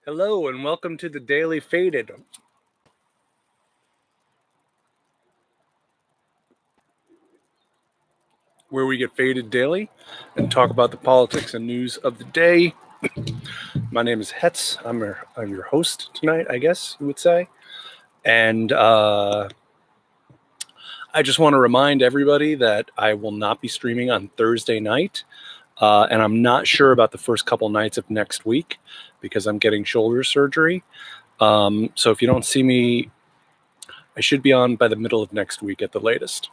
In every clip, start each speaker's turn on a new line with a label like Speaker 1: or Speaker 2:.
Speaker 1: Hello and welcome to the Daily Faded, where we get faded daily and talk about the politics and news of the day. My name is Hetz. I'm your host tonight, I guess you would say. And I just want to remind everybody that I will not be streaming on Thursday night. And I'm not sure about the first couple nights of next week because I'm getting shoulder surgery. So if you don't see me, I should be on by the middle of next week at the latest.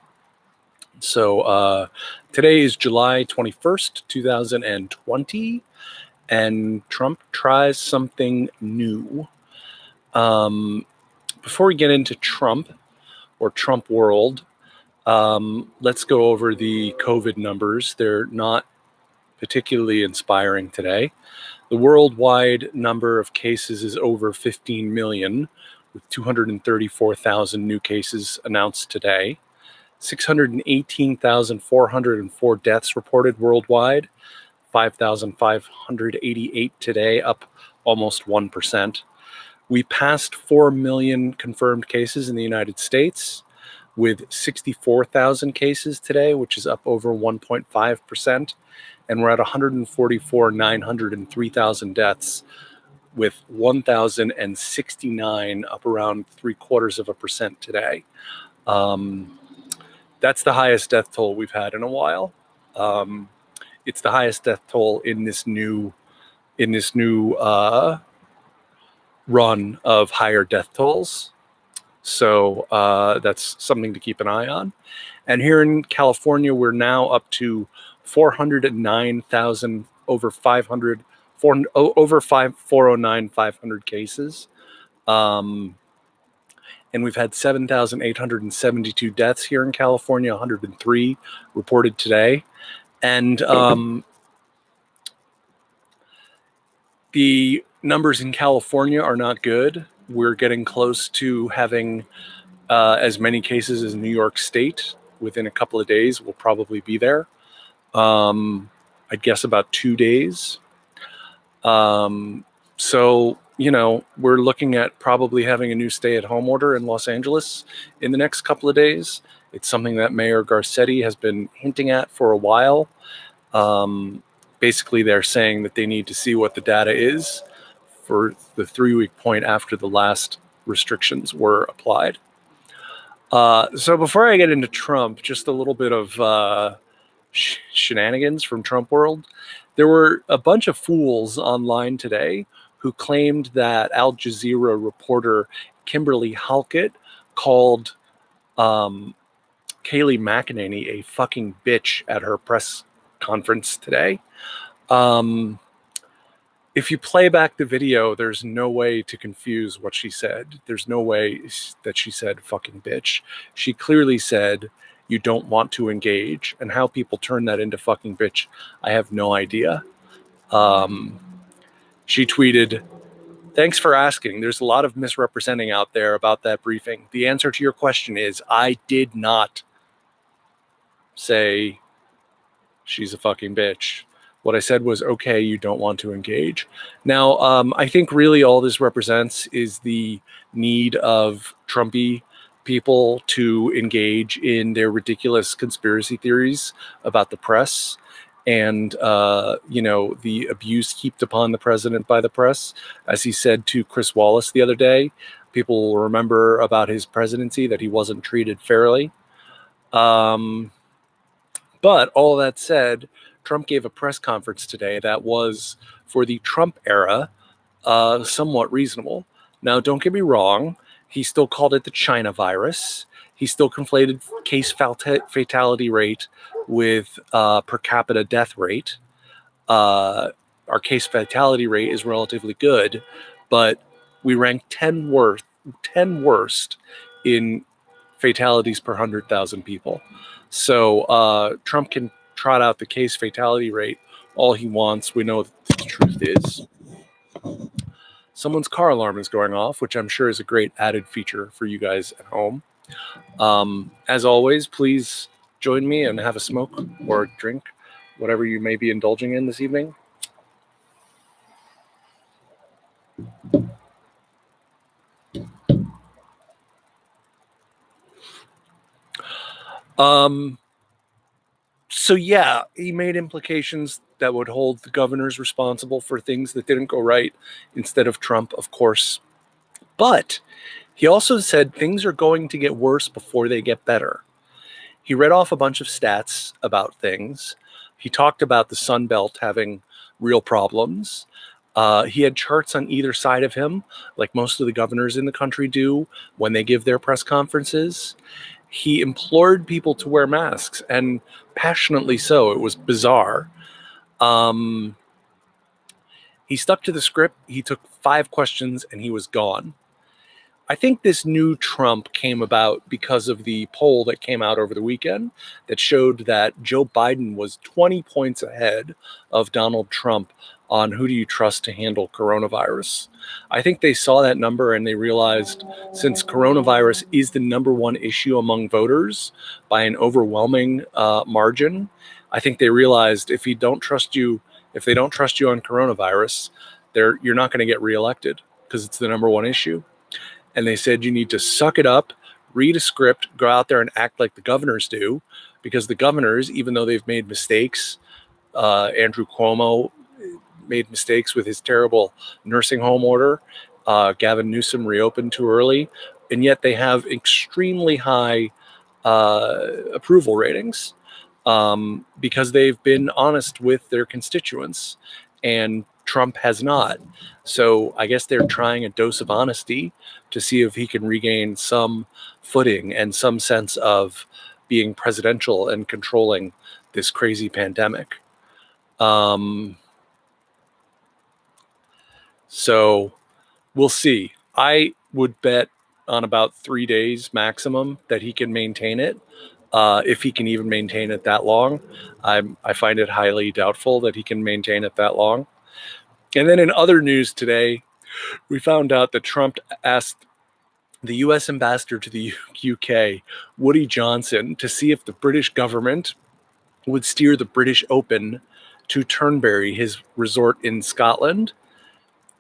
Speaker 1: So today is July 21st, 2020, and Trump tries something new. Before we get into Trump or Trump world, let's go over the COVID numbers. They're not particularly inspiring today. The worldwide number of cases is over 15 million, with 234,000 new cases announced today. 618,404 deaths reported worldwide, 5,588 today, up almost 1%. We passed 4 million confirmed cases in the United States, with 64,000 cases today, which is up over 1.5%. And we're at 144,903,000 deaths, with 1,069 up around 0.75% today. That's the highest death toll we've had in a while. It's the highest death toll in this new run of higher death tolls. So that's something to keep an eye on. And here in California, we're now up to 409,000 over 409,500 cases. And we've had 7,872 deaths here in California, 103 reported today. And the numbers in California are not good. We're getting close to having as many cases as New York State. Within a couple of days, we'll probably be there. I'd guess about 2 days. So, we're looking at probably having a new stay-at-home order in Los Angeles in the next couple of days. It's something that Mayor Garcetti has been hinting at for a while. Basically, they're saying that they need to see what the data is for the 3-week point after the last restrictions were applied. So before I get into Trump, just a little bit of shenanigans from Trump world. There were a bunch of fools online today who claimed that Al Jazeera reporter Kimberly Halkett called Kayleigh McEnany a fucking bitch at her press conference today. If you play back the video, there's no way to confuse what she said. There's no way that she said fucking bitch. She clearly said you don't want to engage, and how people turn that into fucking bitch, I have no idea. She tweeted, "Thanks for asking. There's a lot of misrepresenting out there about that briefing. The answer to your question is I did not say she's a fucking bitch. What I said was, okay, you don't want to engage." Now, I think really all this represents is the need of Trumpy people to engage in their ridiculous conspiracy theories about the press and, the abuse heaped upon the president by the press. As he said to Chris Wallace the other day, people will remember about his presidency that he wasn't treated fairly. But all that said, Trump gave a press conference today that was, for the Trump era, somewhat reasonable. Now, don't get me wrong. He still called it the China virus. He still conflated case fatality rate with per capita death rate. Our case fatality rate is relatively good, but we rank 10 worst in fatalities per 100,000 people. So Trump can trot out the case fatality rate all he wants. We know what the truth is. Someone's car alarm is going off, which I'm sure is a great added feature for you guys at home. As always, please join me and have a smoke or a drink, whatever you may be indulging in this evening. So yeah, he made implications that would hold the governors responsible for things that didn't go right instead of Trump, of course. But he also said things are going to get worse before they get better. He read off a bunch of stats about things. He talked about the Sun Belt having real problems. He had charts on either side of him, like most of the governors in the country do when they give their press conferences. He implored people to wear masks, and passionately so. It was bizarre. Um, he stuck to the script. He took 5 questions and he was gone. I think this new Trump came about because of the poll that came out over the weekend that showed that Joe Biden was 20 points ahead of Donald Trump on who do you trust to handle coronavirus. I think they saw that number and they realized since coronavirus is the number one issue among voters by an overwhelming margin, I think they realized if they don't trust you on coronavirus, you're not going to get reelected because it's the number one issue. And they said you need to suck it up, read a script, go out there and act like the governors do, because the governors, even though they've made mistakes, Andrew Cuomo made mistakes with his terrible nursing home order. Gavin Newsom reopened too early, and yet they have extremely high approval ratings because they've been honest with their constituents, and Trump has not. So I guess they're trying a dose of honesty to see if he can regain some footing and some sense of being presidential and controlling this crazy pandemic. So we'll see. I would bet on about 3 days maximum that he can maintain it. If he can even maintain it that long, I find it highly doubtful that he can maintain it that long. And then in other news today, we found out that Trump asked the U.S. ambassador to the UK, Woody Johnson, to see if the British government would steer the British Open to Turnberry, his resort in Scotland.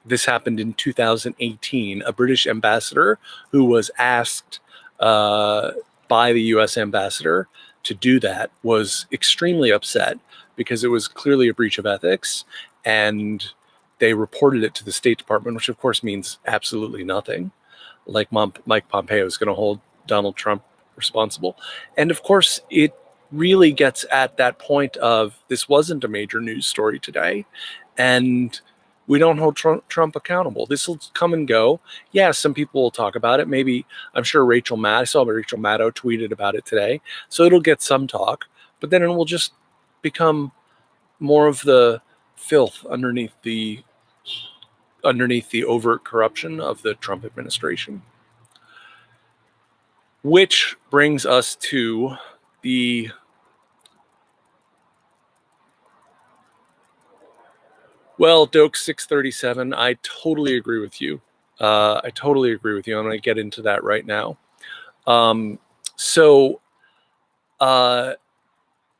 Speaker 1: This happened in 2018. A British ambassador who was asked by the U.S. ambassador to do that was extremely upset because it was clearly a breach of ethics, and they reported it to the State Department, which of course means absolutely nothing. Like Mike Pompeo is going to hold Donald Trump responsible. And of course, it really gets at that point of this wasn't a major news story today, and we don't hold Trump accountable. This will come and go. Yeah, some people will talk about it. Maybe, I'm sure I saw Rachel Maddow tweeted about it today. So it'll get some talk, but then it will just become more of the filth underneath the overt corruption of the Trump administration. Which brings us to the Doak 637. I totally agree with you. I'm going to get into that right now.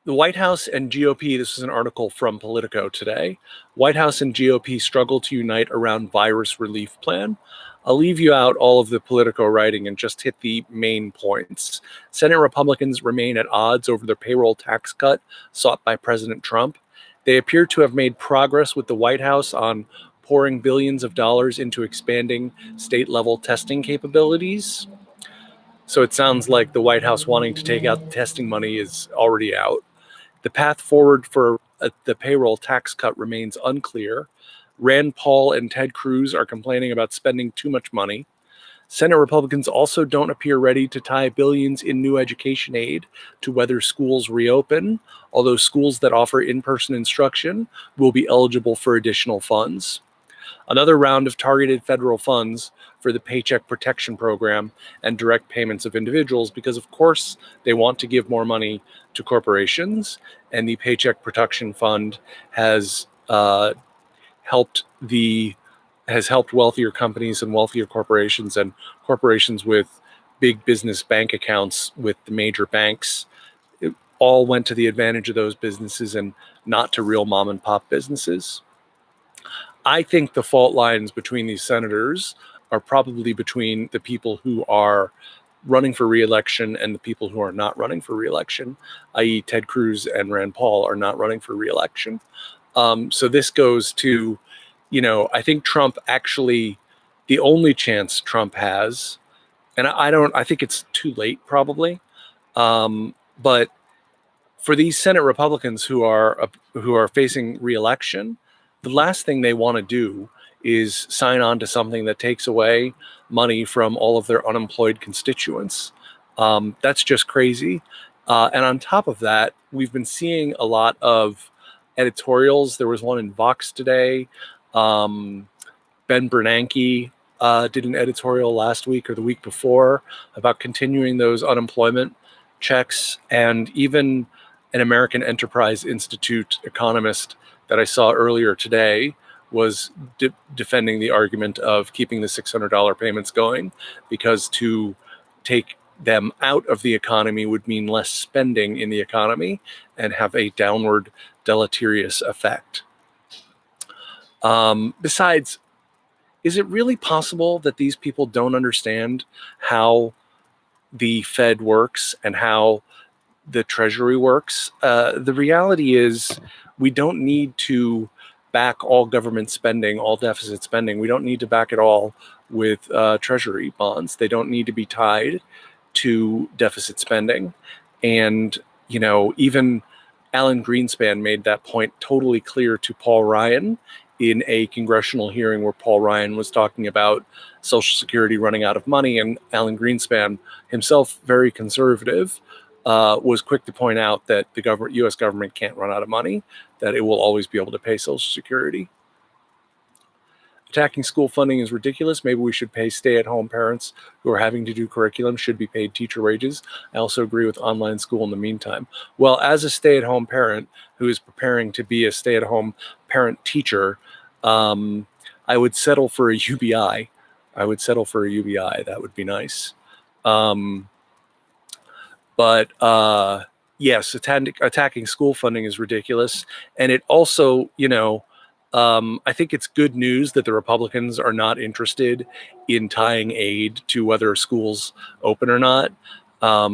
Speaker 1: The White House and GOP, this is an article from Politico today. White House and GOP struggle to unite around virus relief plan. I'll leave you out all of the Politico writing and just hit the main points. Senate Republicans remain at odds over the payroll tax cut sought by President Trump. They appear to have made progress with the White House on pouring billions of dollars into expanding state-level testing capabilities. So it sounds like the White House wanting to take out the testing money is already out. The path forward for the payroll tax cut remains unclear. Rand Paul and Ted Cruz are complaining about spending too much money. Senate Republicans also don't appear ready to tie billions in new education aid to whether schools reopen, although schools that offer in-person instruction will be eligible for additional funds. Another round of targeted federal funds for the Paycheck Protection Program and direct payments of individuals, because of course they want to give more money to corporations, and the Paycheck Protection Fund has helped wealthier companies and wealthier corporations and corporations with big business bank accounts with the major banks. It all went to the advantage of those businesses and not to real mom and pop businesses. I think the fault lines between these senators are probably between the people who are running for re-election and the people who are not running for re-election, i.e. Ted Cruz and Rand Paul are not running for re-election. So this goes to, I think Trump actually, the only chance Trump has, and I think it's too late probably, but for these Senate Republicans who are facing re-election, the last thing they want to do is sign on to something that takes away money from all of their unemployed constituents. That's just crazy. And on top of that, we've been seeing a lot of editorials. There was one in Vox today. Ben Bernanke did an editorial last week or the week before about continuing those unemployment checks, and even an American Enterprise Institute economist that I saw earlier today was defending the argument of keeping the $600 payments going, because to take them out of the economy would mean less spending in the economy and have a downward deleterious effect. Besides, is it really possible that these people don't understand how the Fed works and how the Treasury works? The reality is we don't need to back all government spending, all deficit spending. We don't need to back it all with Treasury bonds. They don't need to be tied to deficit spending. And, even Alan Greenspan made that point totally clear to Paul Ryan in a congressional hearing where Paul Ryan was talking about Social Security running out of money, and Alan Greenspan, himself very conservative, was quick to point out that the U.S. government can't run out of money, that it will always be able to pay Social Security. Attacking school funding is ridiculous. Maybe we should pay stay-at-home parents who are having to do curriculum should be paid teacher wages. I also agree with online school in the meantime. Well, as a stay-at-home parent who is preparing to be a stay-at-home parent teacher, I would settle for a UBI. That would be nice. But yes, attacking school funding is ridiculous. And it also, I think it's good news that the Republicans are not interested in tying aid to whether schools open or not. I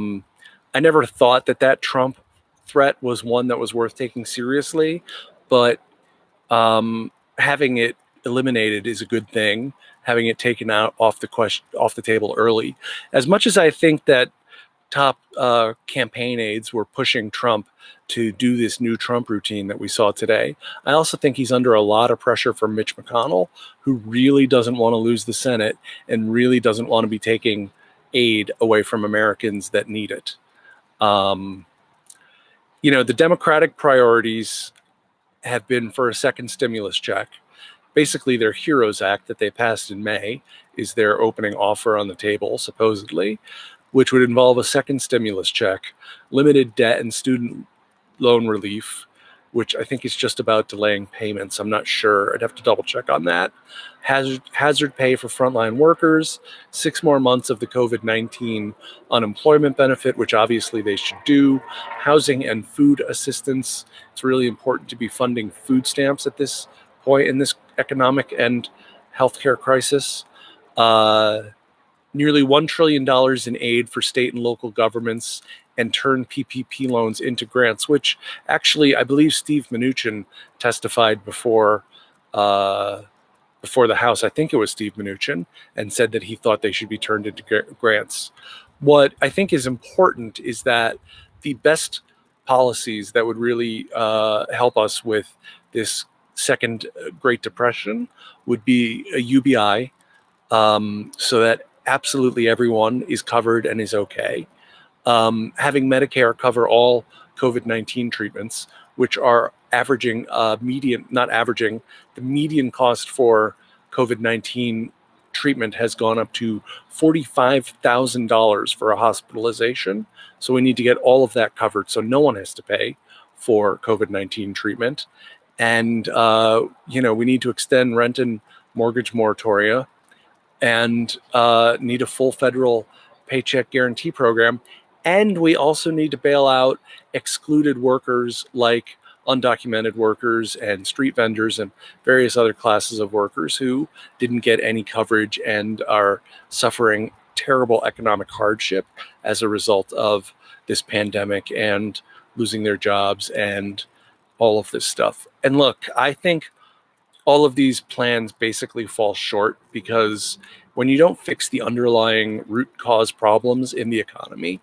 Speaker 1: never thought that Trump threat was one that was worth taking seriously, but having it eliminated is a good thing. Having it taken out off the table early. As much as I think that top campaign aides were pushing Trump to do this new Trump routine that we saw today, I also think he's under a lot of pressure from Mitch McConnell, who really doesn't want to lose the Senate and really doesn't want to be taking aid away from Americans that need it. The Democratic priorities have been for a second stimulus check. Basically, their HEROES Act that they passed in May is their opening offer on the table, supposedly, which would involve a second stimulus check, limited debt and student loan relief, which I think is just about delaying payments. I'm not sure. I'd have to double check on that. Hazard pay for frontline workers, 6 more months of the COVID-19 unemployment benefit, which obviously they should do. Housing and food assistance. It's really important to be funding food stamps at this point in this economic and healthcare crisis. Nearly $1 trillion in aid for state and local governments, and turn PPP loans into grants, which actually I believe Steve Mnuchin testified before the House. I think it was Steve Mnuchin, and said that he thought they should be turned into grants. What I think is important is that the best policies that would really help us with this second Great Depression would be a UBI, so that absolutely everyone is covered and is okay. Having Medicare cover all COVID-19 treatments, which are averaging the median cost for COVID-19 treatment has gone up to $45,000 for a hospitalization. So we need to get all of that covered so no one has to pay for COVID-19 treatment. And, we need to extend rent and mortgage moratoria, and need a full federal paycheck guarantee program. And we also need to bail out excluded workers like undocumented workers and street vendors and various other classes of workers who didn't get any coverage and are suffering terrible economic hardship as a result of this pandemic and losing their jobs and all of this stuff. And look, I think all of these plans basically fall short because when you don't fix the underlying root cause problems in the economy,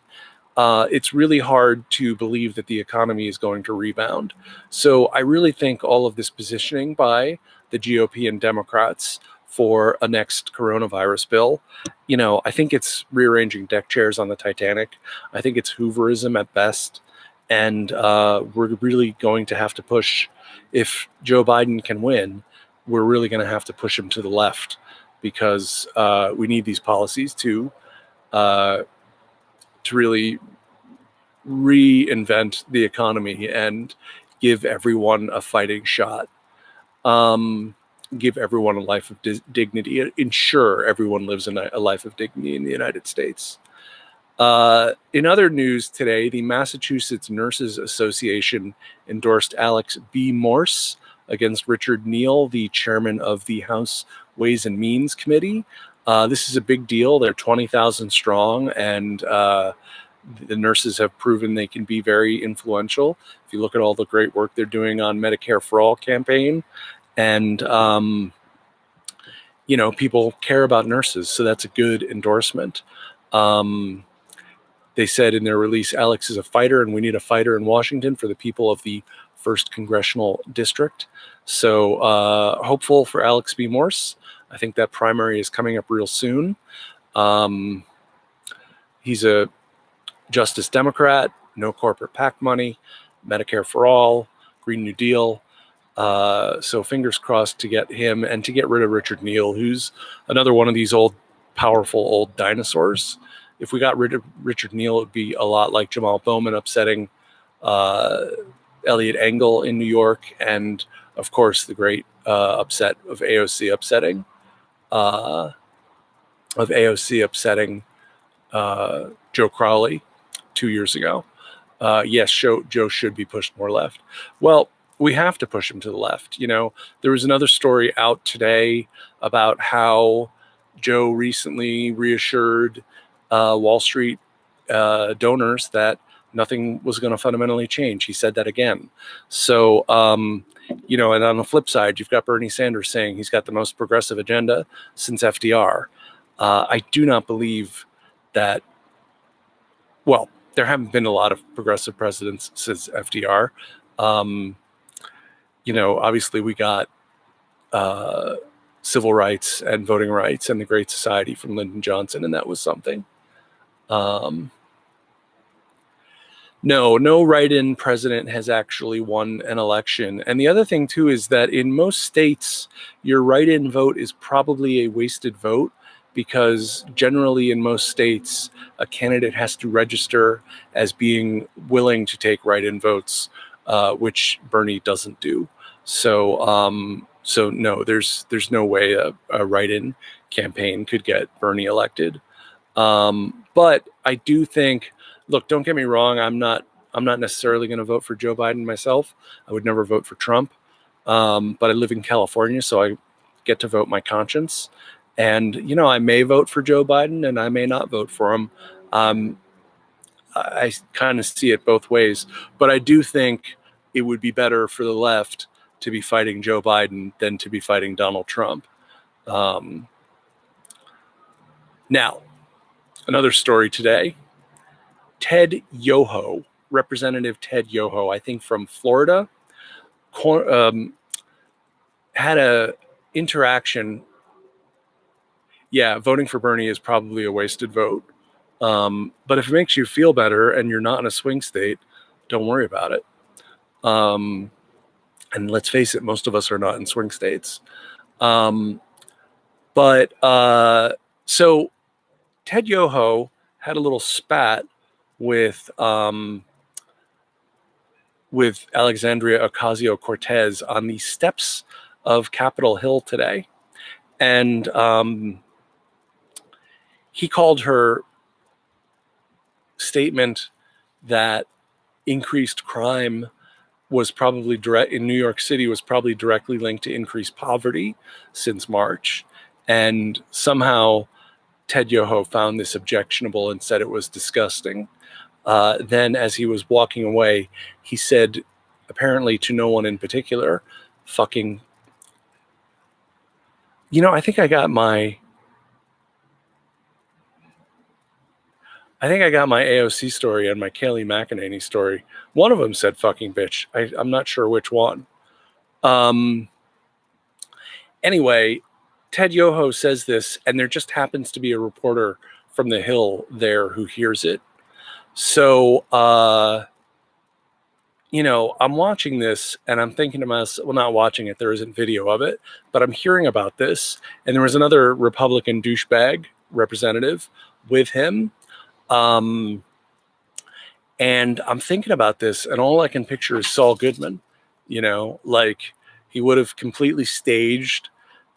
Speaker 1: it's really hard to believe that the economy is going to rebound. So I really think all of this positioning by the GOP and Democrats for a next coronavirus bill, I think it's rearranging deck chairs on the Titanic. I think it's Hooverism at best. And we're really going to have to push, if Joe Biden can win, we're really going to have to push him to the left because we need these policies to really reinvent the economy and give everyone a fighting shot, give everyone a life of dignity, ensure everyone lives in a life of dignity in the United States. In other news today, the Massachusetts Nurses Association endorsed Alex B. Morse against Richard Neal, the chairman of the House Ways and Means Committee. This is a big deal. They're 20,000 strong, and the nurses have proven they can be very influential. If you look at all the great work they're doing on Medicare for All campaign, and people care about nurses, so that's a good endorsement. They said in their release, Alex is a fighter, and we need a fighter in Washington for the people of the 1st Congressional District. So hopeful for Alex B. Morse. I think that primary is coming up real soon. He's a Justice Democrat, no corporate PAC money, Medicare for All, Green New Deal. So fingers crossed to get him and to get rid of Richard Neal, who's another one of these powerful old dinosaurs. If we got rid of Richard Neal, it would be a lot like Jamal Bowman upsetting Elliot Engel in New York, and of course the great upset of AOC upsetting Joe Crowley 2 years ago. Yes, Joe should be pushed more left. Well, we have to push him to the left. There was another story out today about how Joe recently reassured Wall Street donors that nothing was going to fundamentally change. He said that again. So, and on the flip side, you've got Bernie Sanders saying he's got the most progressive agenda since FDR. I do not believe that. Well, there haven't been a lot of progressive presidents since FDR. Obviously we got civil rights and voting rights and the Great Society from Lyndon Johnson, and that was something. No write-in president has actually won an election. And the other thing, too, is that in most states, your write-in vote is probably a wasted vote because generally in most states, a candidate has to register as being willing to take write-in votes, which Bernie doesn't do. So no, there's no way a write-in campaign could get Bernie elected. But I do think, look, don't get me wrong, I'm not necessarily going to vote for Joe Biden myself. I would never vote for Trump. But I live in California, so I get to vote my conscience. And, I may vote for Joe Biden and I may not vote for him. I kind of see it both ways. But I do think it would be better for the left to be fighting Joe Biden than to be fighting Donald Trump. Now, another story today. Ted Yoho, Representative Ted Yoho, I think from Florida, had a interaction. Yeah, voting for Bernie is probably a wasted vote. But if it makes you feel better and you're not in a swing state, don't worry about it. And let's face it, most of us are not in swing states. So Ted Yoho had a little spat with Alexandria Ocasio-Cortez on the steps of Capitol Hill today. And he called her statement that increased crime was probably in New York City was probably directly linked to increased poverty since March. And somehow Ted Yoho found this objectionable and said it was disgusting. Then as he was walking away, he said, apparently to no one in particular, fucking, I think I got my AOC story and my Kayleigh McEnany story. One of them said fucking bitch. I'm not sure which one. Anyway, Ted Yoho says this, and there just happens to be a reporter from the Hill there who hears it. So, I'm watching this and I'm thinking to myself, well, not watching it, there isn't video of it, but I'm hearing about this. And there was another Republican douchebag representative with him. And I'm thinking about this, and all I can picture is Saul Goodman, like he would have completely staged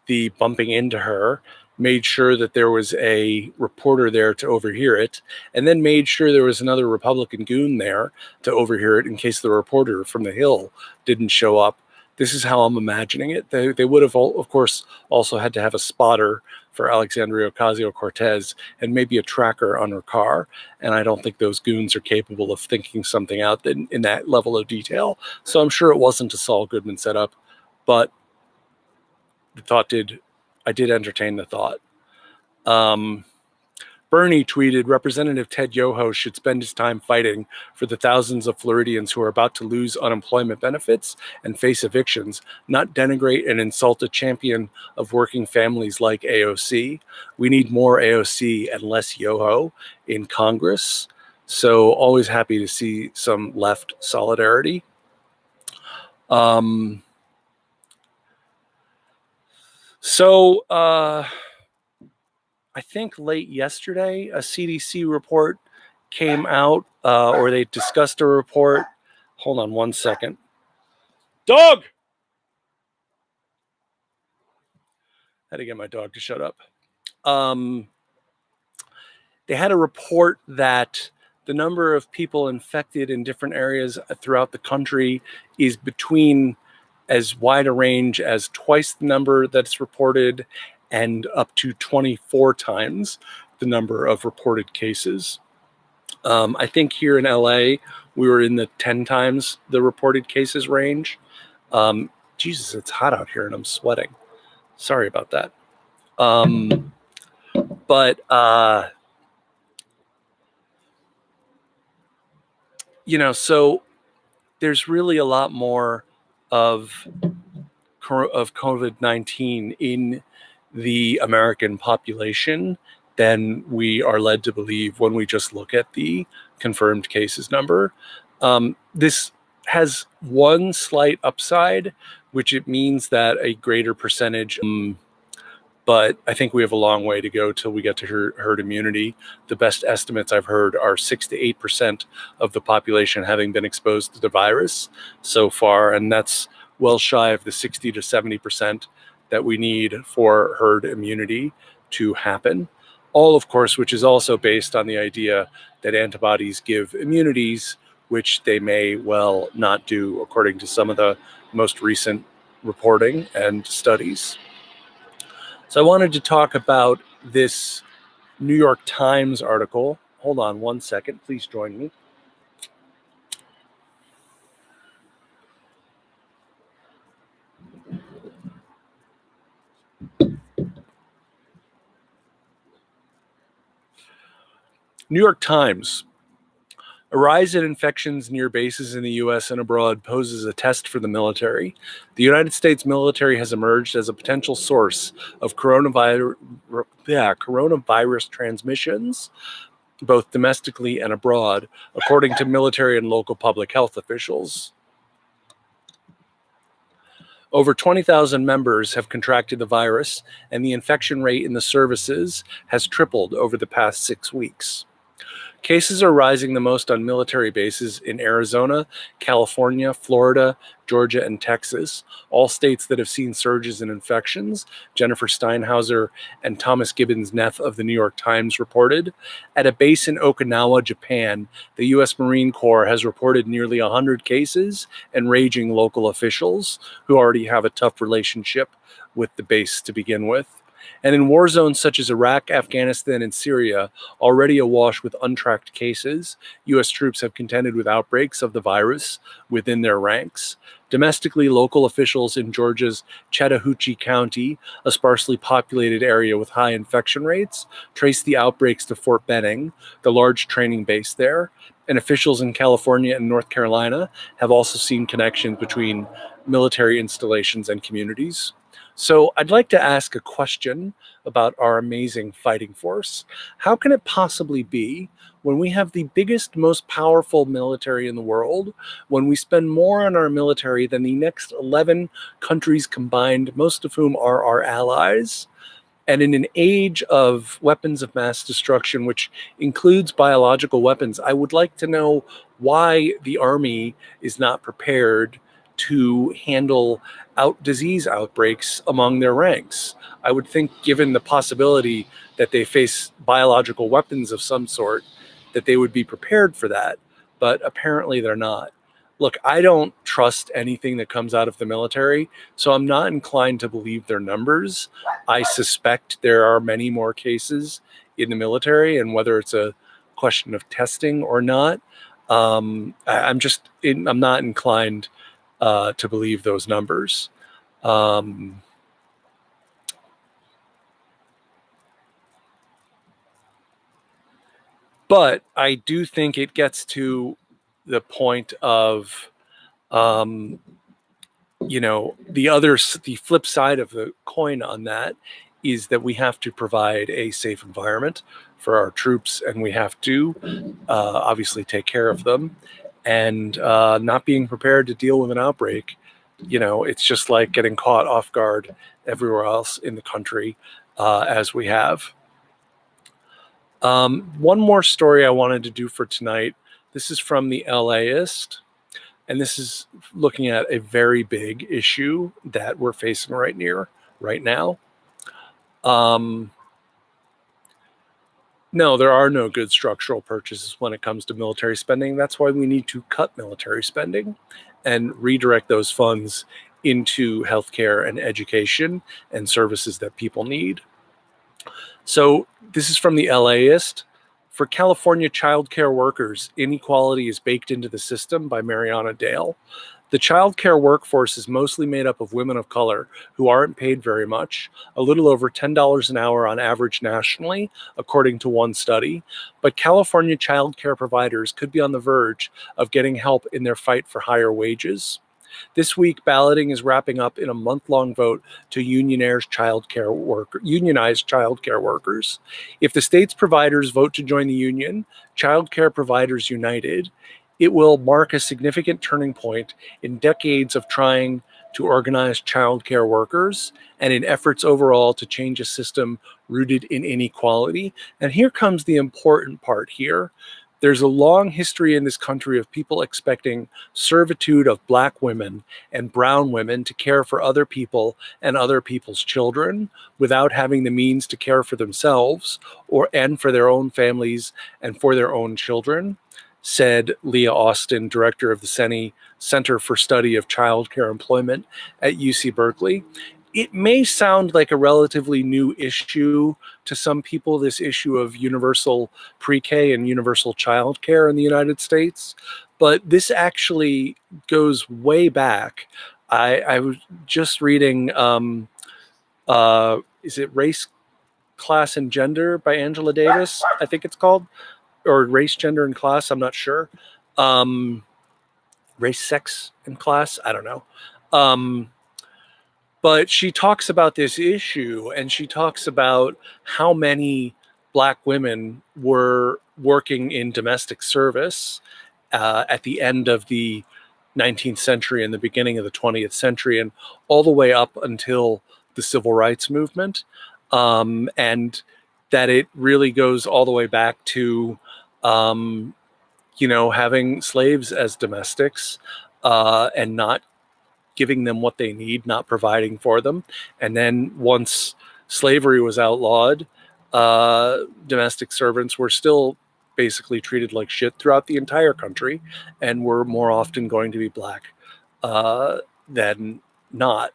Speaker 1: the bumping into her, made sure that there was a reporter there to overhear it, and then made sure there was another Republican goon there to overhear it in case the reporter from the Hill didn't show up. This is how I'm imagining it. They would have, of course, also had to have a spotter for Alexandria Ocasio-Cortez and maybe a tracker on her car. And I don't think those goons are capable of thinking something out in that level of detail. So I'm sure it wasn't a Saul Goodman setup, but I did entertain the thought. Bernie tweeted, Representative Ted Yoho should spend his time fighting for the thousands of Floridians who are about to lose unemployment benefits and face evictions, not denigrate and insult a champion of working families like AOC. We need more AOC and less Yoho in Congress. So always happy to see some left solidarity. I think late yesterday, a CDC report came out, or they discussed a report. Hold on one second. Dog! I had to get my dog to shut up. They had a report that the number of people infected in different areas throughout the country is between as wide a range as twice the number that's reported and up to 24 times the number of reported cases. I think here in LA, we were in the 10 times the reported cases range. Jesus, it's hot out here and I'm sweating. Sorry about that. So there's really a lot more of COVID-19 in the American population than we are led to believe when we just look at the confirmed cases number. This has one slight upside, which it means that a greater percentage, but I think we have a long way to go till we get to herd immunity. The best estimates I've heard are 6 to 8% of the population having been exposed to the virus so far, and that's well shy of the 60 to 70% that we need for herd immunity to happen. All, of course, which is also based on the idea that antibodies give immunities, which they may well not do, according to some of the most recent reporting and studies. So I wanted to talk about this New York Times article. Hold on one second. Please join me. New York Times. A rise in infections near bases in the U.S. and abroad poses a test for the military. The United States military has emerged as a potential source of coronavirus transmissions, both domestically and abroad, according to military and local public health officials. Over 20,000 members have contracted the virus, and the infection rate in the services has tripled over the past 6 weeks. Cases are rising the most on military bases in Arizona, California, Florida, Georgia, and Texas, all states that have seen surges in infections, Jennifer Steinhauser and Thomas Gibbons-Neff of the New York Times reported. At a base in Okinawa, Japan, the U.S. Marine Corps has reported nearly 100 cases, enraging local officials who already have a tough relationship with the base to begin with. And in war zones such as Iraq, Afghanistan, and Syria, already awash with untracked cases, U.S. troops have contended with outbreaks of the virus within their ranks. Domestically, local officials in Georgia's Chattahoochee County, a sparsely populated area with high infection rates, traced the outbreaks to Fort Benning, the large training base there. And officials in California and North Carolina have also seen connections between military installations and communities. So I'd like to ask a question about our amazing fighting force. How can it possibly be, when we have the biggest, most powerful military in the world, when we spend more on our military than the next 11 countries combined, most of whom are our allies, and in an age of weapons of mass destruction, which includes biological weapons, I would like to know why the Army is not prepared to handle disease outbreaks among their ranks. I would think, given the possibility that they face biological weapons of some sort, that they would be prepared for that, but apparently they're not. Look, I don't trust anything that comes out of the military, so I'm not inclined to believe their numbers. I suspect there are many more cases in the military, and whether it's a question of testing or not, I'm not inclined to believe those numbers. But I do think it gets to the point of, the flip side of the coin on that is that we have to provide a safe environment for our troops, and we have to obviously take care of them. And not being prepared to deal with an outbreak, it's just like getting caught off guard everywhere else in the country, as we have. One more story I wanted to do for tonight. This is from the LAist, and this is looking at a very big issue that we're facing right now. No, there are no good structural purchases when it comes to military spending. That's why we need to cut military spending and redirect those funds into healthcare and education and services that people need. So this is from the LAist. For California childcare workers, inequality is baked into the system, by Mariana Dale. The childcare workforce is mostly made up of women of color who aren't paid very much, a little over $10 an hour on average nationally, according to one study. But California childcare providers could be on the verge of getting help in their fight for higher wages. This week, balloting is wrapping up in a month-long vote to unionize childcare workers. If the state's providers vote to join the union, Childcare Providers United, it will mark a significant turning point in decades of trying to organize childcare workers and in efforts overall to change a system rooted in inequality. And here comes the important part here. There's a long history in this country of people expecting servitude of Black women and brown women to care for other people and other people's children without having the means to care for themselves and for their own families and for their own children, said Leah Austin, director of the Center for Study of Childcare Employment at UC Berkeley. It may sound like a relatively new issue to some people, this issue of universal pre-K and universal childcare in the United States, but this actually goes way back. I was just reading, is it Race, Class, and Gender by Angela Davis, I think it's called, or Race, Gender, and Class, I'm not sure. Race, Sex, and Class, I don't know. But she talks about this issue, and she talks about how many Black women were working in domestic service at the end of the 19th century and the beginning of the 20th century, and all the way up until the Civil Rights Movement. And that it really goes all the way back to Having slaves as domestics and not giving them what they need, not providing for them. And then once slavery was outlawed, domestic servants were still basically treated like shit throughout the entire country and were more often going to be black than not.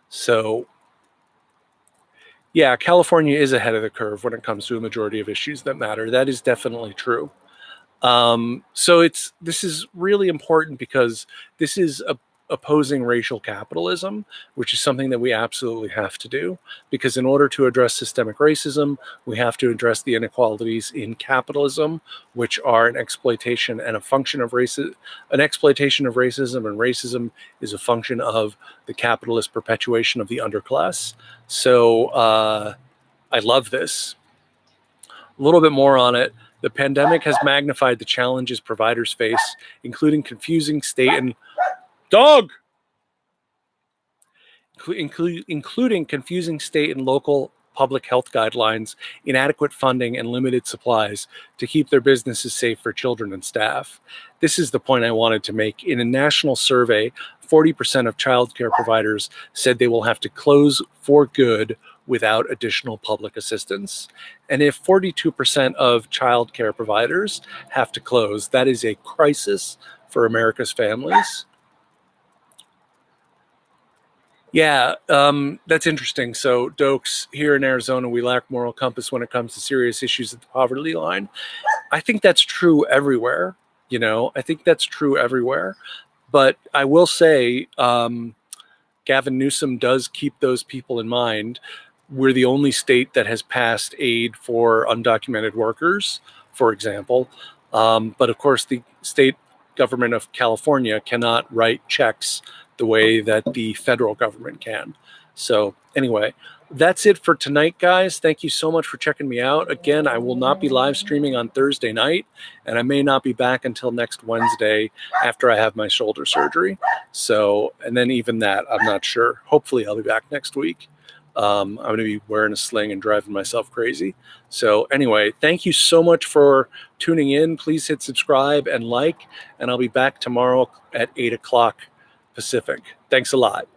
Speaker 1: So, yeah, California is ahead of the curve when it comes to a majority of issues that matter. That is definitely true. So this is really important because this is opposing racial capitalism, which is something that we absolutely have to do. Because in order to address systemic racism, we have to address the inequalities in capitalism, which are an exploitation and a function of an exploitation of racism, and racism is a function of the capitalist perpetuation of the underclass. So I love this. A little bit more on it. The pandemic has magnified the challenges providers face, including confusing state and including confusing state and local public health guidelines, inadequate funding, and limited supplies to keep their businesses safe for children and staff. This is the point I wanted to make. In a national survey, 40% of childcare providers said they will have to close for good without additional public assistance. And if 42% of childcare providers have to close, that is a crisis for America's families. Yeah, that's interesting. So, Dokes, here in Arizona, we lack moral compass when it comes to serious issues at the poverty line. I think that's true everywhere. I think that's true everywhere. But I will say, Gavin Newsom does keep those people in mind. We're the only state that has passed aid for undocumented workers, for example. But of course, the state government of California cannot write checks the way that the federal government can. So anyway, that's it for tonight, guys. Thank you so much for checking me out. Again, I will not be live streaming on Thursday night, and I may not be back until next Wednesday after I have my shoulder surgery. So, and then even that, I'm not sure. Hopefully I'll be back next week. I'm going to be wearing a sling and driving myself crazy. So anyway, thank you so much for tuning in. Please hit subscribe and like, and I'll be back tomorrow at 8 o'clock Pacific. Thanks a lot.